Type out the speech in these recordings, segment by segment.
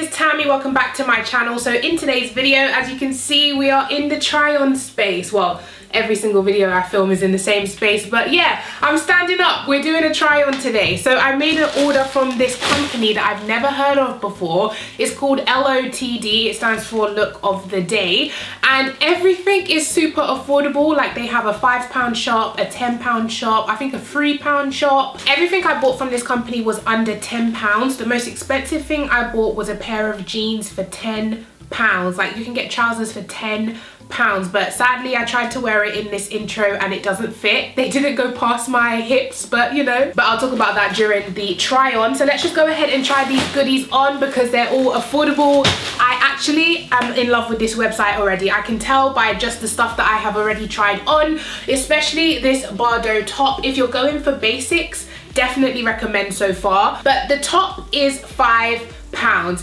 it's Tammy. Welcome back to my channel. So in today's video, as you can see, we are in the try-on space. Well, every single video I film is in the same space, but yeah, I'm standing up. We're doing a try-on today. So I made an order from this company that I've never heard of before. It's called LOTD. It stands for Look of the Day, and everything is super affordable. Like, they have a £5 shop, a £10 shop, I think a £3 shop. Everything I bought from this company was under £10. The most expensive thing I bought was a pair of jeans for £10. Like, you can get trousers for £10, but sadly I tried to wear it in this intro and it doesn't fit. They didn't go past my hips, but you know, but I'll talk about that during the try on. So let's just go ahead and try these goodies on because they're all affordable. I actually am in love with this website already. I can tell by just the stuff that I have already tried on, especially this Bardo top. If you're going for basics, definitely recommend so far. But the top is £5.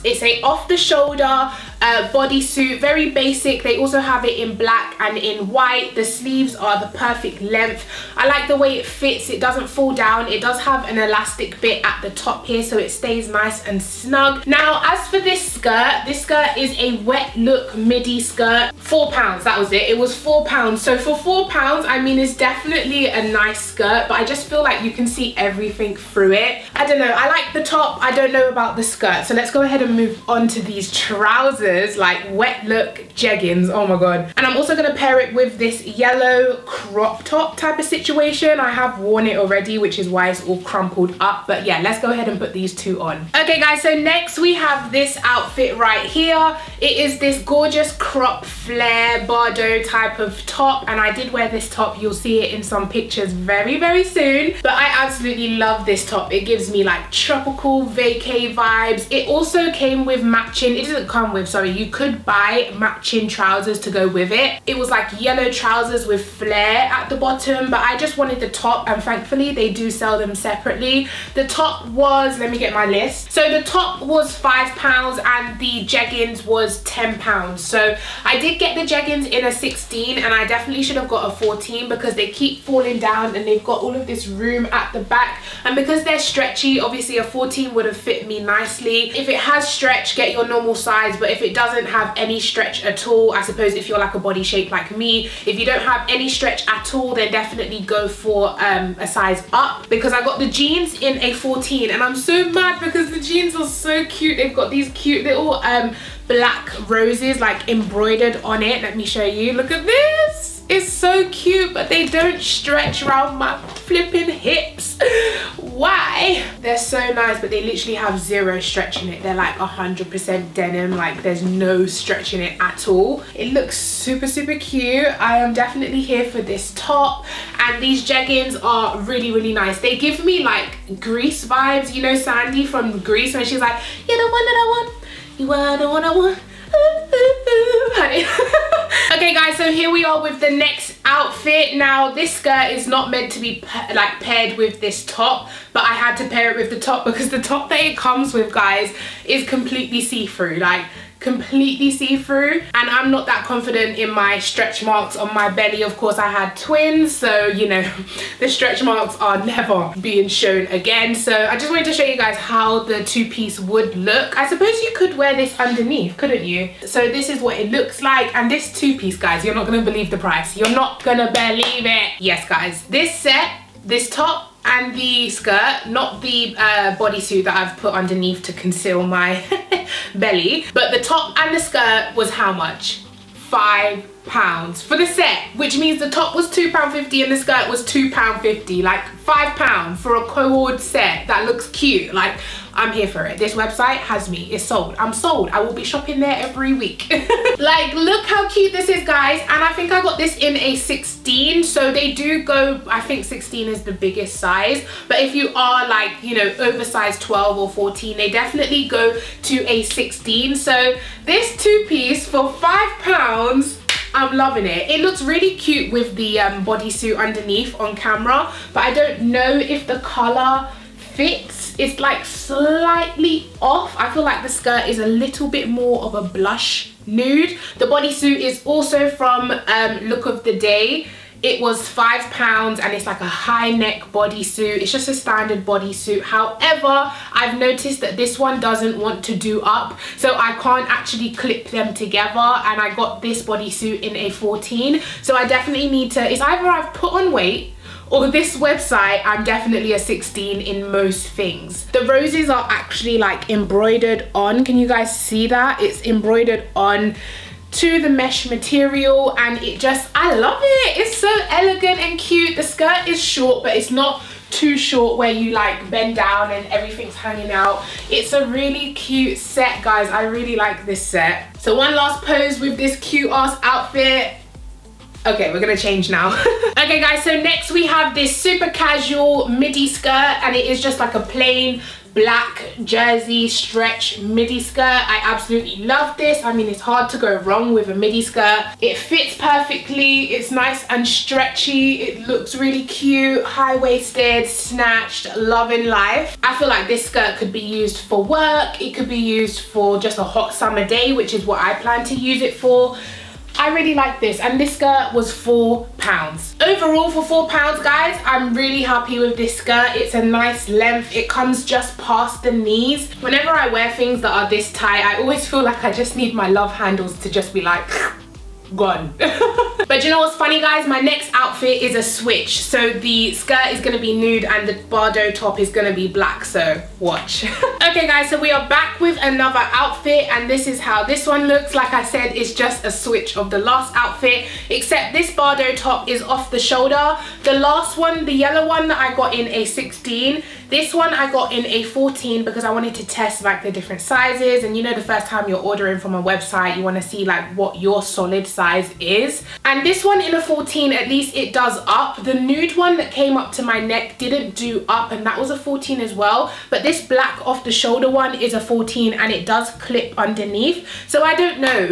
It's a off the shoulder bodysuit, very basic. They also have it in black and in white. The sleeves are the perfect length. I like the way it fits. It doesn't fall down. It does have an elastic bit at the top here, so it stays nice and snug. Now, as for this skirt is a wet look midi skirt. £4, that was it. It was £4. So for £4, I mean, it's definitely a nice skirt, but I just feel like you can see everything through it. I don't know, I like the top, I don't know about the skirt. So let's go ahead and move on to these trousers, like wet look jeggings. Oh my god. And I'm also gonna pair it with this yellow crop top type of situation. I have worn it already, which is why it's all crumpled up, but yeah, let's go ahead and put these two on. Okay guys, so next we have this outfit right here. It is this gorgeous crop flare Bardo type of top, and I did wear this top. You'll see it in some pictures very soon, but I absolutely love this top. It gives me like tropical vacay vibes. It also came with matching, it doesn't come with, sorry, you could buy matching trousers to go with it. It was like yellow trousers with flare at the bottom, but I just wanted the top, and thankfully they do sell them separately. The top was, let me get my list. So the top was £5 and the jeggings was £10. So I did get the jeggings in a 16, and I definitely should have got a 14 because they keep falling down and they've got all of this room at the back, and because they're stretchy, obviously a 14 would have fit me nicely. If it has stretch, get your normal size, but if it doesn't have any stretch at all, I suppose if you're like a body shape like me, if you don't have any stretch at all, then definitely go for a size up, because I got the jeans in a 14 and I'm so mad because the jeans are so cute. They've got these cute little black roses like embroidered on it. Let me show you, look at this. It's so cute, but they don't stretch around my flipping hips. Why? They're so nice, but they literally have zero stretch in it. They're like 100% denim, like there's no stretch in it at all. It looks super cute. I am definitely here for this top, and these jeggings are really nice. They give me like Grease vibes, you know Sandy from Grease when she's like, you're the one that I want, you are the one I want. Honey. Okay guys, so here we are with the next outfit. Now this skirt is not meant to be like paired with this top, but I had to pair it with the top because the top that it comes with, guys, is completely see-through, like completely see-through, and I'm not that confident in my stretch marks on my belly. Of course I had twins, so you know the stretch marks are never being shown again. So I just wanted to show you guys how the two-piece would look. I suppose you could wear this underneath, couldn't you? So this is what it looks like, and this two-piece, guys, you're not gonna believe the price. You're not gonna believe it. Yes guys, this set, this top and the skirt, not the bodysuit that I've put underneath to conceal my belly, but the top and the skirt was how much? £5 for the set, which means the top was £2.50 and the skirt was £2.50. like £5 for a cord set that looks cute. Like, I'm here for it. This website has me. It's sold. I'm sold. I will be shopping there every week. Like, look how cute this is, guys. And I think I got this in a 16. So they do go, I think 16 is the biggest size. But if you are like, you know, oversized 12 or 14, they definitely go to a 16. So this two-piece for £5, I'm loving it. It looks really cute with the bodysuit underneath on camera, but I don't know if the color fits. It's like slightly off. I feel like the skirt is a little bit more of a blush nude. The bodysuit is also from Look of the Day. It was £5 and it's like a high neck bodysuit. It's just a standard bodysuit. However, I've noticed that this one doesn't want to do up, so I can't actually clip them together, and I got this bodysuit in a 14. So I definitely need to, it's either I've put on weight or this website, I'm definitely a 16 in most things. The roses are actually like embroidered on. Can you guys see that? It's embroidered on to the mesh material, and it just, I love it. It's so elegant and cute. The skirt is short, but it's not too short where you like bend down and everything's hanging out. It's a really cute set, guys. I really like this set. So one last pose with this cute ass outfit. Okay, we're gonna change now. Okay guys, so next we have this super casual midi skirt, and it is just like a plain black jersey stretch midi skirt. I absolutely love this. I mean, it's hard to go wrong with a midi skirt. It fits perfectly. It's nice and stretchy. It looks really cute, high-waisted, snatched, loving life. I feel like this skirt could be used for work. It could be used for just a hot summer day, which is what I plan to use it for. I really like this, and this skirt was £4. Overall, for £4, guys, I'm really happy with this skirt. It's a nice length. It comes just past the knees. Whenever I wear things that are this tight, I always feel like I just need my love handles to just be like gone. But you know what's funny, guys? My next outfit is a switch. So the skirt is going to be nude and the Bardo top is going to be black, so watch. Okay guys, so we are back with another outfit, and this is how this one looks. Like I said, it's just a switch of the last outfit, except this Bardo top is off the shoulder. The last one, the yellow one, that I got in a 16. This one I got in a 14 because I wanted to test like the different sizes, and you know, the first time you're ordering from a website, you want to see like what your solid size is. And this one in a 14, at least it does up. The nude one that came up to my neck didn't do up, and that was a 14 as well. But this black off the shoulder one is a 14, and it does clip underneath. So I don't know.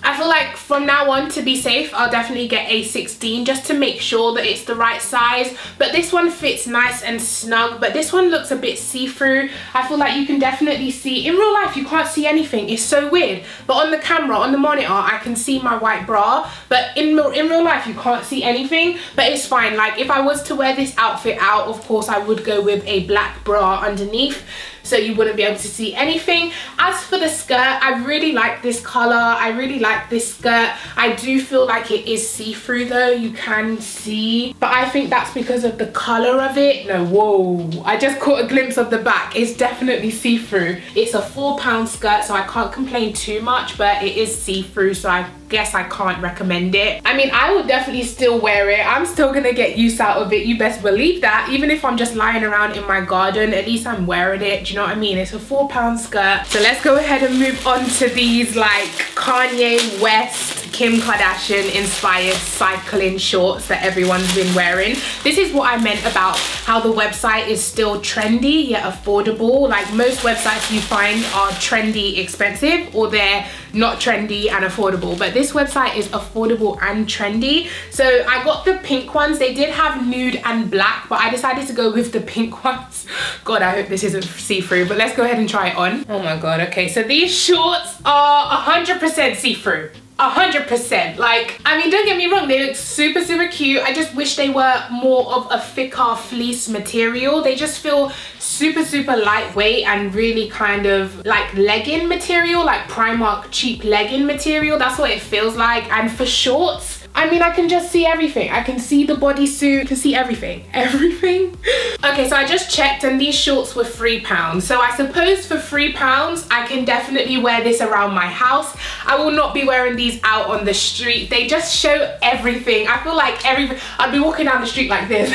I feel like from now on, to be safe, I'll definitely get a 16 just to make sure that it's the right size. But this one fits nice and snug, but this one looks a bit see-through. I feel like you can definitely see, in real life you can't see anything. It's so weird, but on the camera, on the monitor, I can see my white bra, but in real life you can't see anything. But it's fine. Like, if I was to wear this outfit out, of course I would go with a black bra underneath, so you wouldn't be able to see anything. As for the skirt, I really like this color. I really like this skirt. I do feel like it is see-through though, you can see, but I think that's because of the color of it. No, whoa, I just caught a glimpse of the back. It's definitely see-through. It's a £4 skirt, so I can't complain too much, but it is see-through, so I guess I can't recommend it. I mean, I would definitely still wear it. I'm still gonna get use out of it, you best believe that. Even if I'm just lying around in my garden, at least I'm wearing it. Do you know what I mean? It's a £4 skirt. So let's go ahead and move on to these like Kanye West, Kim Kardashian inspired cycling shorts that everyone's been wearing. This is what I meant about how the website is still trendy yet affordable. Like, most websites you find are trendy expensive, or they're not trendy and affordable, but this website is affordable and trendy. So I got the pink ones. They did have nude and black, but I decided to go with the pink ones. God, I hope this isn't see-through, but let's go ahead and try it on. Oh my god. Okay, so these shorts are 100% see-through. 100%. Like, I mean, don't get me wrong, they look super cute. I just wish they were more of a thicker fleece material. They just feel super lightweight and really kind of like legging material, like Primark cheap legging material. That's what it feels like. And for shorts, I mean, I can just see everything. I can see the bodysuit, I can see everything. Everything. Okay, so I just checked and these shorts were £3. So I suppose for £3, I can definitely wear this around my house. I will not be wearing these out on the street. They just show everything. I feel like I'd be walking down the street like this.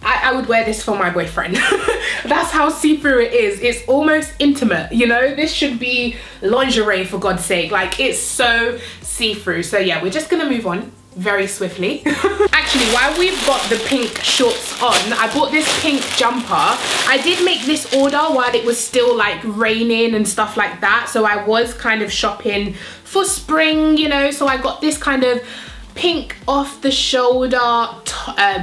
I would wear this for my boyfriend. That's how see-through it is. It's almost intimate, you know? This should be lingerie, for God's sake. Like, it's so see-through. So yeah, we're just gonna move on very swiftly. Actually, while we've got the pink shorts on, I bought this pink jumper. I did make this order while it was still like raining and stuff like that, so I was kind of shopping for spring, you know. So I got this kind of pink off the shoulder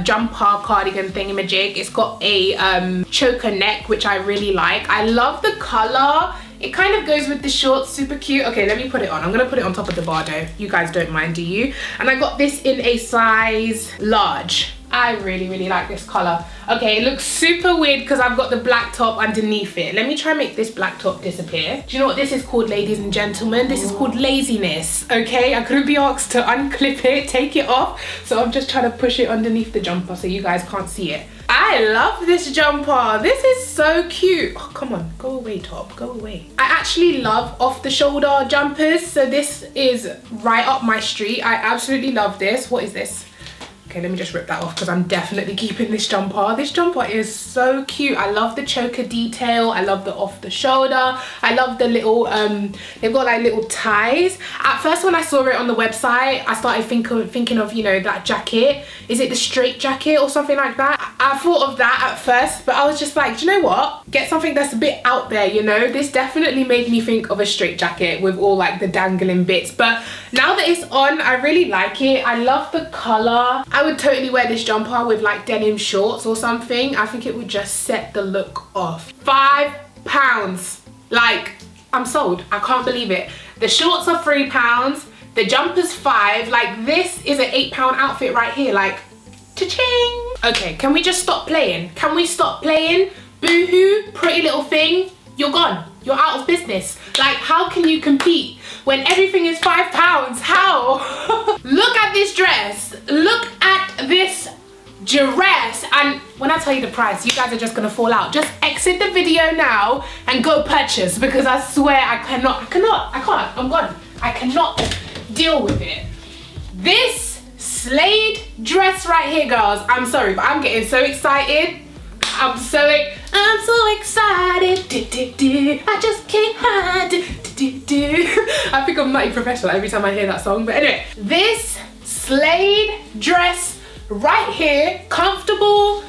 jumper cardigan thingamajig. It's got a choker neck, which I really like. I love the color. It kind of goes with the shorts, super cute. Okay, let me put it on. I'm gonna put it on top of the Bardo. You guys don't mind, do you? And I got this in a size large. I really like this color. Okay, it looks super weird because I've got the black top underneath it. Let me try and make this black top disappear. Do you know what this is called, ladies and gentlemen? This is called laziness, okay? I couldn't be asked to unclip it, take it off, so I'm just trying to push it underneath the jumper so you guys can't see it. I love this jumper. This is so cute. Oh, come on, go away, top, go away. I actually love off the shoulder jumpers, so this is right up my street. I absolutely love this. What is this? Okay, let me just rip that off because I'm definitely keeping this jumper. This jumper is so cute. I love the choker detail. I love the off the shoulder. I love the little, they've got like little ties. At first when I saw it on the website, I started thinking of, you know, that jacket. Is it the straight jacket or something like that? I thought of that at first, but I was just like, do you know what? Get something that's a bit out there, you know? This definitely made me think of a straight jacket with all like the dangling bits. But now that it's on, I really like it. I love the color. I would totally wear this jumper with like denim shorts or something. I think it would just set the look off. £5. Like, I'm sold. I can't believe it. The shorts are £3. The jumper's £5. Like, this is an £8 outfit right here. Like, cha-ching. Okay, can we just stop playing? Can we stop playing? Boohoo, pretty little thing. You're gone. You're out of business. Like, how can you compete when everything is £5? How? Look at this dress. Look at this dress. And when I tell you the price, you guys are just gonna fall out. Just exit the video now and go purchase, because I swear I can't. I'm gone. I cannot deal with it. This Slade dress right here, girls. I'm sorry, but I'm getting so excited. I'm so excited. I just can't hide. I think I'm Nutty Professional every time I hear that song. But anyway, this Slade dress right here, comfortable,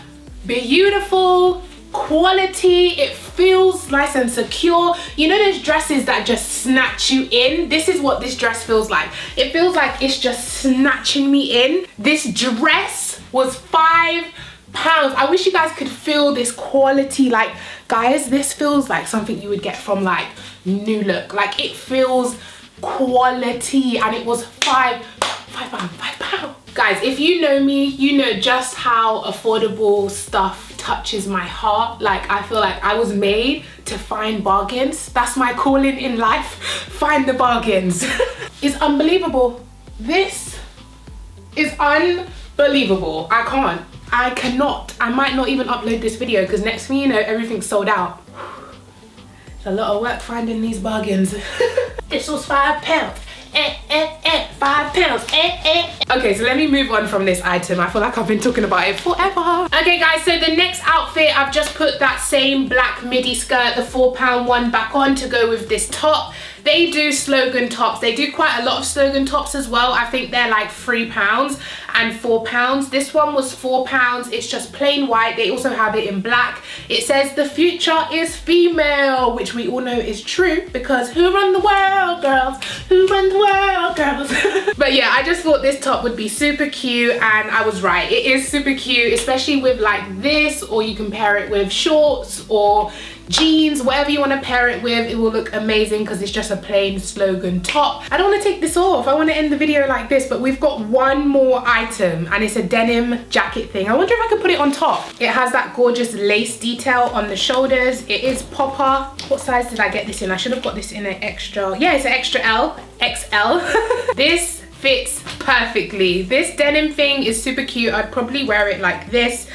beautiful, quality. It feels nice and secure. You know those dresses that just snatch you in? This is what this dress feels like. It feels like it's just snatching me in. This dress was £5. I wish you guys could feel this quality. Like, guys, this feels like something you would get from like New Look. Like, it feels quality, and it was £5. Guys, if you know me, you know just how affordable stuff touches my heart. Like, I feel like I was made to find bargains. That's my calling in life. Find the bargains. It's unbelievable. This is unbelievable. I cannot. I might not even upload this video because next thing you know, everything's sold out. It's a lot of work finding these bargains. This was £5. £5. Okay, so let me move on from this item. I feel like I've been talking about it forever. Okay guys, so the next outfit, I've just put that same black midi skirt, the £4 one, back on to go with this top. They do slogan tops. They do quite a lot of slogan tops as well. I think they're like £3 and £4. This one was £4. It's just plain white. They also have it in black. It says the future is female, which we all know is true, because who run the world, girls? Who run the world, girls? But yeah, I just thought this top would be super cute, and I was right. It is super cute, especially with like this, or you can pair it with shorts or jeans, whatever you want to pair it with. It will look amazing because it's just a plain slogan top. I don't want to take this off. I want to end the video like this, but we've got one more item, and it's a denim jacket thing. I wonder if I could put it on top. It has that gorgeous lace detail on the shoulders. It is popper. What size did I get this in? I should have got this in an extra. Yeah, it's an extra L, XL. This fits perfectly. This denim thing is super cute. I'd probably wear it like this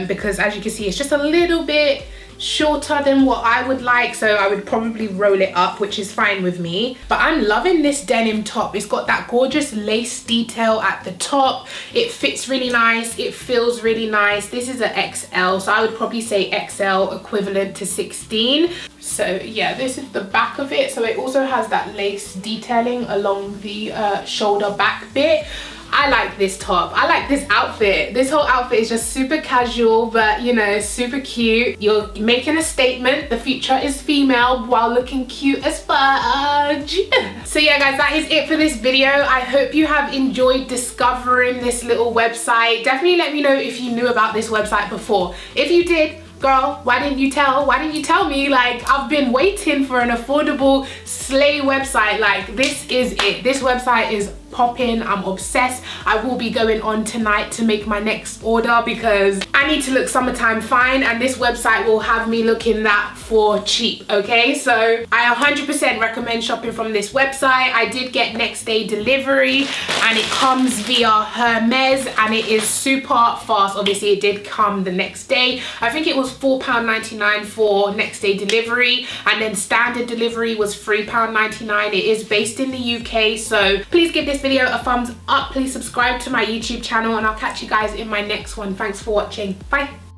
because as you can see, it's just a little bit shorter than what I would like, so I would probably roll it up, which is fine with me. But I'm loving this denim top. It's got that gorgeous lace detail at the top. It fits really nice. It feels really nice. This is an XL, so I would probably say XL equivalent to 16. So yeah, this is the back of it. So it also has that lace detailing along the shoulder back bit. I like this top. I like this outfit. This whole outfit is just super casual, but you know, super cute. You're making a statement. The future is female while looking cute as fudge. So yeah guys, that is it for this video. I hope you have enjoyed discovering this little website. Definitely let me know if you knew about this website before. If you did, girl, why didn't you tell me? Like, I've been waiting for an affordable slay website. Like, this is it. This website is popping. I'm obsessed. I will be going on tonight to make my next order because I need to look summertime fine, and this website will have me looking that for cheap. Okay, so I 100% recommend shopping from this website. I did get next day delivery, and it comes via Hermes, and it is super fast. Obviously it did come the next day. I think it was £4.99 for next day delivery, and then standard delivery was £3.99. It is based in the UK, so please give this video a thumbs up. Please subscribe to my YouTube channel, and I'll catch you guys in my next one. Thanks for watching. Bye.